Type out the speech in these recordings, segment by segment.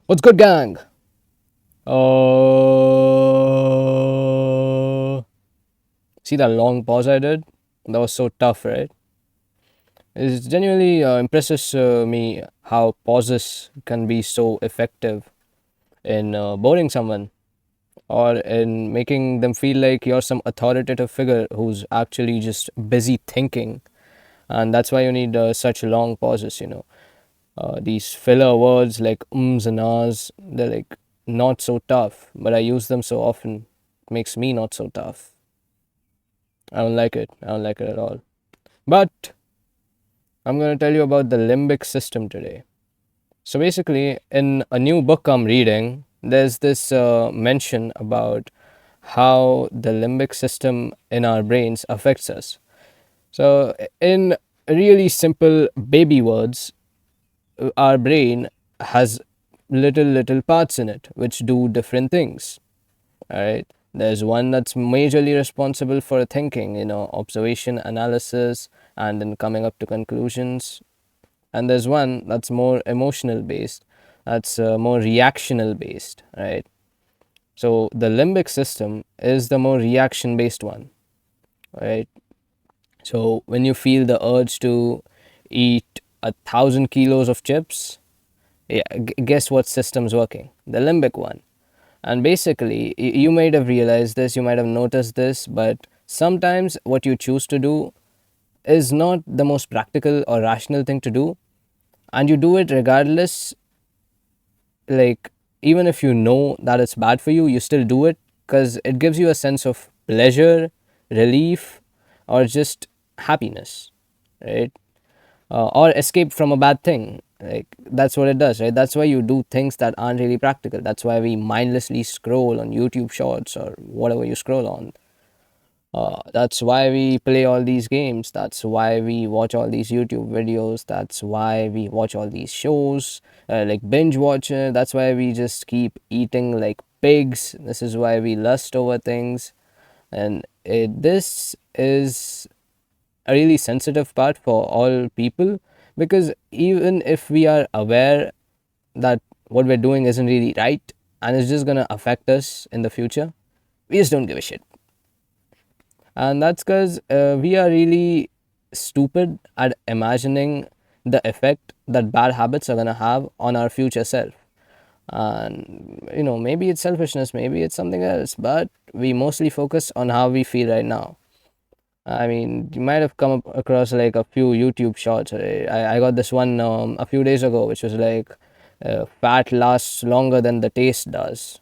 What's good, gang? See that long pause I did? That was so tough, right? It genuinely impresses me how pauses can be so effective in boring someone or in making them feel like you're some authoritative figure who's actually just busy thinking. And that's why you need such long pauses. These filler words like ums and ahs, they're like not so tough, but I use them so often. It makes me not so tough. I don't like it. I don't like it at all. But I'm going to tell you about the limbic system today. So basically, in a new book I'm reading, there's this mention about how the limbic system in our brains affects us. So, in really simple baby words, our brain has little parts in it which do different things. All right. There's one that's majorly responsible for thinking, observation, analysis, and then coming up to conclusions. And there's one that's more emotional based, that's more reactional based, right? So the limbic system is the more reaction based one, right? So when you feel the urge to eat 1,000 kilos of chips, yeah, guess what system's working? The limbic one. And basically, you might have realized this, you might have noticed this, but sometimes what you choose to do is not the most practical or rational thing to do. And you do it regardless, like, even if you know that it's bad for you, you still do it because it gives you a sense of pleasure, relief, or just happiness, right? Or escape from a bad thing. Like, that's what it does, right? That's why you do things that aren't really practical. That's why we mindlessly scroll on YouTube shorts or whatever you scroll on. That's why we play all these games. That's why we watch all these YouTube videos. That's why we watch all these shows, like binge watch. That's why we just keep eating like pigs. This is why we lust over things. And this is a really sensitive part for all people, because even if we are aware that what we're doing isn't really right and it's just gonna affect us in the future, we just don't give a shit. And that's because we are really stupid at imagining the effect that bad habits are going to have on our future self. And maybe it's selfishness, maybe it's something else, but we mostly focus on how we feel right now. I mean, you might have come across like a few YouTube shorts. I got this one a few days ago, which was like, fat lasts longer than the taste does.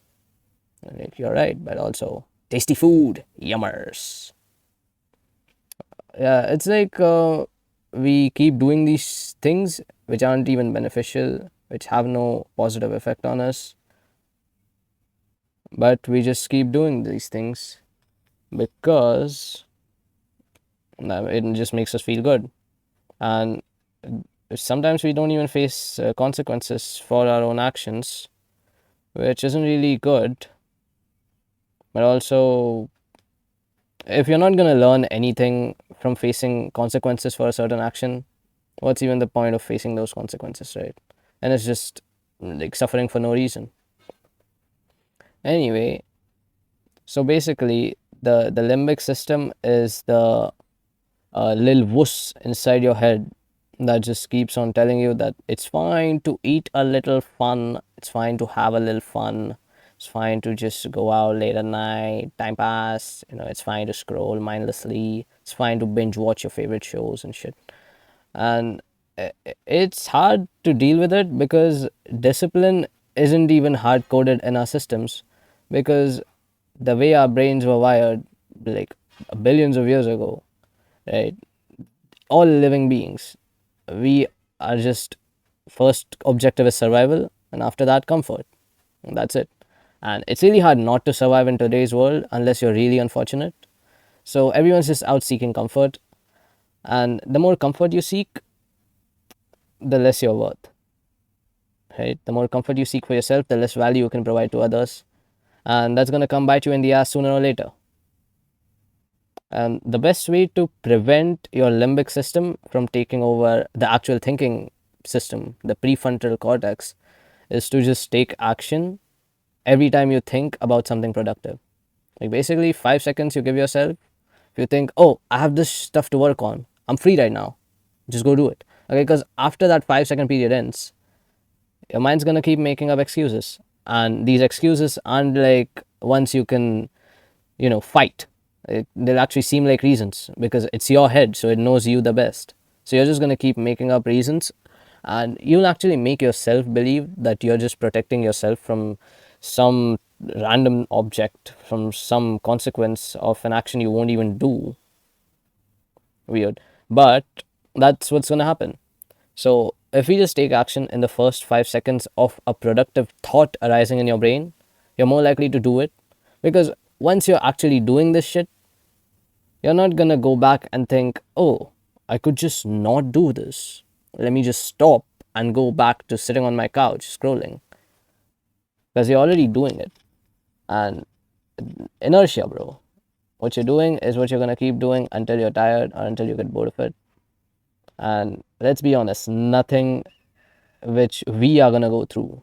And you're right, but also tasty food, yummers. Yeah, it's like we keep doing these things which aren't even beneficial, which have no positive effect on us, but we just keep doing these things because it just makes us feel good. And sometimes we don't even face consequences for our own actions, which isn't really good. But also, if you're not going to learn anything from facing consequences for a certain action, what's even the point of facing those consequences, right? And it's just like suffering for no reason. Anyway, so basically, the limbic system is the little wuss inside your head that just keeps on telling you that it's fine to eat a little fun, it's fine to have a little fun, it's fine to just go out late at night, time pass, it's fine to scroll mindlessly, it's fine to binge watch your favorite shows and shit. And it's hard to deal with it because discipline isn't even hard coded in our systems, because the way our brains were wired like billions of years ago, right? All living beings, we are just, first objective is survival, and after that comfort, and that's it. And it's really hard not to survive in today's world unless you're really unfortunate. So everyone's just out seeking comfort, and the more comfort you seek, the less you're worth, right? The more comfort you seek for yourself, the less value you can provide to others, and that's going to come bite you in the ass sooner or later. And the best way to prevent your limbic system from taking over the actual thinking system, the prefrontal cortex, is to just take action every time you think about something productive. Like basically 5 seconds you give yourself. If you think, oh, I have this stuff to work on, I'm free right now, just go do it. Okay, because after that 5 second period ends, your mind's gonna keep making up excuses. And these excuses aren't like ones you can, fight. They'll actually seem like reasons because it's your head, so it knows you the best. So you're just gonna keep making up reasons, and you'll actually make yourself believe that you're just protecting yourself from some random object, from some consequence of an action you won't even do. Weird. But that's what's gonna happen. So if we just take action in the first 5 seconds of a productive thought arising in your brain, you're more likely to do it, because once you're actually doing this shit, you're not gonna go back and think, oh, I could just not do this. Let me just stop and go back to sitting on my couch scrolling. Because you're already doing it. And inertia, bro. What you're doing is what you're gonna keep doing until you're tired or until you get bored of it. And let's be honest, nothing which we are gonna go through,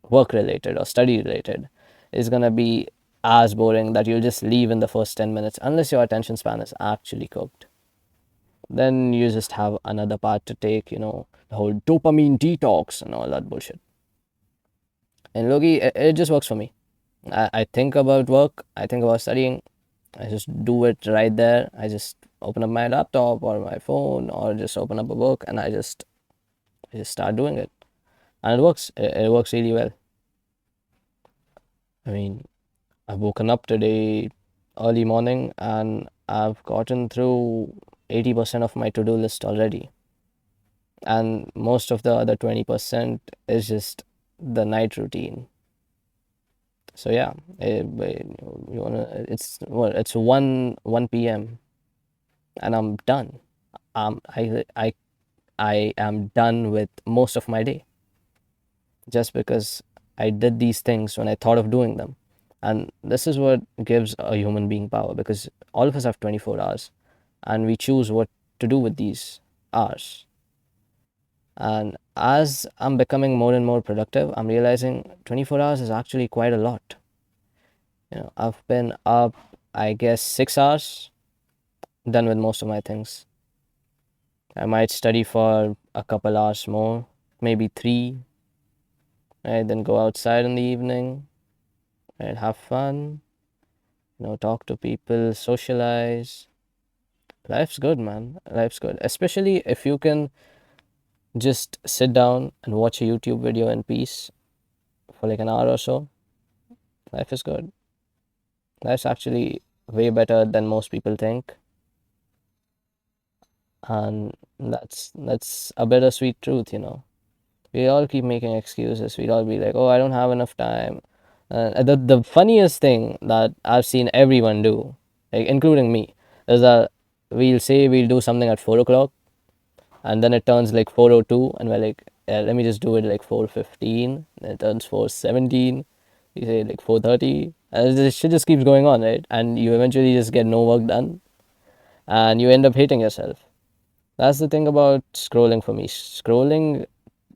work related or study related, is gonna be as boring that you'll just leave in the first 10 minutes unless your attention span is actually cooked. Then you just have another part to take, the whole dopamine detox and all that bullshit. And Loki, it just works for me. I think about work, I think about studying, I just do it right there. I just open up my laptop or my phone or just open up a book and I just start doing it. And it works. It works really well. I mean, I've woken up today early morning and I've gotten through 80% of my to do list already. And most of the other 20% is just the night routine. So yeah, it's 1 p.m. and I'm done. I am done with most of my day just because I did these things when I thought of doing them. And this is what gives a human being power, because all of us have 24 hours and we choose what to do with these hours. And as I'm becoming more and more productive, I'm realizing 24 hours is actually quite a lot. I've been up, I guess, 6 hours, done with most of my things. I might study for a couple hours more, maybe three, right? Then go outside in the evening, right? Have fun, talk to people, socialize. Life's good, man. Life's good. Especially if you can just sit down and watch a YouTube video in peace for like an hour or so. Life is good. Life's actually way better than most people think. And that's a bittersweet truth. We all keep making excuses. We'd all be like, oh, I don't have enough time. The funniest thing that I've seen everyone do, like including me, is that we'll say we'll do something at 4 o'clock, and then it turns like 4:02, and we're like, yeah, let me just do it like 4:15. Then it turns 4:17. You say like 4:30, and this shit just keeps going on, right? And you eventually just get no work done, and you end up hating yourself. That's the thing about scrolling for me. Scrolling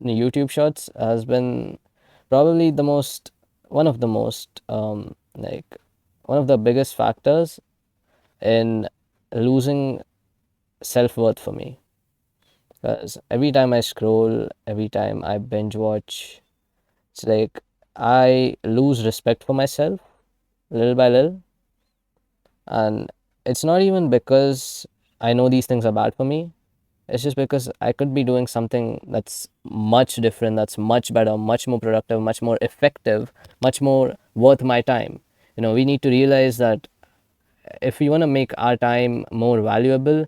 YouTube shorts has been probably one of the most, like, one of the biggest factors in losing self worth for me. Because every time I scroll, every time I binge watch, it's like I lose respect for myself little by little. And it's not even because I know these things are bad for me. It's just because I could be doing something that's much different, that's much better, much more productive, much more effective, much more worth my time. We need to realize that if we want to make our time more valuable,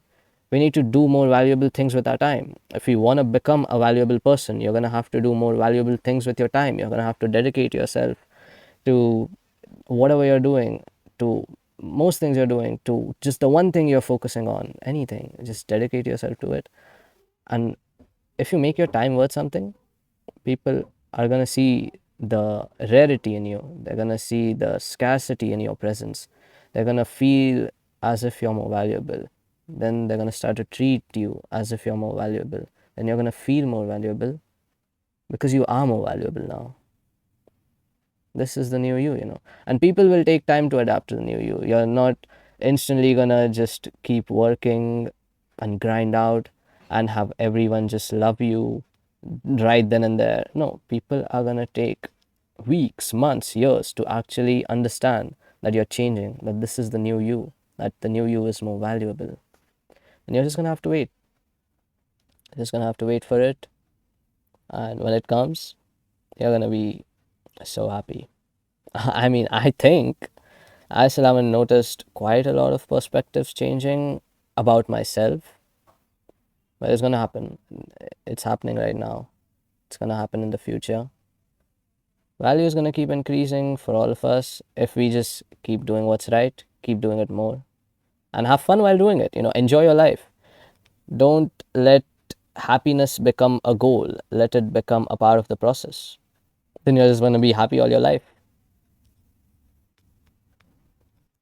we need to do more valuable things with our time. If you want to become a valuable person, you're going to have to do more valuable things with your time. You're going to have to dedicate yourself to whatever you're doing, to most things you're doing, to just the one thing you're focusing on, anything. Just dedicate yourself to it. And if you make your time worth something, people are going to see the rarity in you. They're going to see the scarcity in your presence. They're going to feel as if you're more valuable. Then they're going to start to treat you as if you're more valuable. Then you're going to feel more valuable. because you are more valuable now. This is the new you. And people will take time to adapt to the new you. You're not instantly gonna just keep working and grind out and have everyone just love you right then and there. No, people are gonna take weeks, months, years to actually understand that you're changing, that this is the new you, that the new you is more valuable. And you're just gonna have to wait. You're just gonna have to wait for it. And when it comes, you're gonna be so happy. I mean, I think I still haven't noticed quite a lot of perspectives changing about myself, but it's gonna happen. It's happening right now. It's gonna happen in the future. Value is gonna keep increasing for all of us if we just keep doing what's right, keep doing it more, and have fun while doing it. Enjoy your life. Don't let happiness become a goal, let it become a part of the process. Then you're just gonna be happy all your life.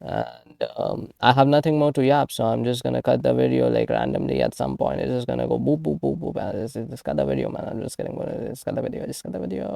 And I have nothing more to yap, so I'm just gonna cut the video like randomly at some point. It's just gonna go boop boop boop boop. And just cut the video, man. I'm just kidding. Just cut the video. Just cut the video.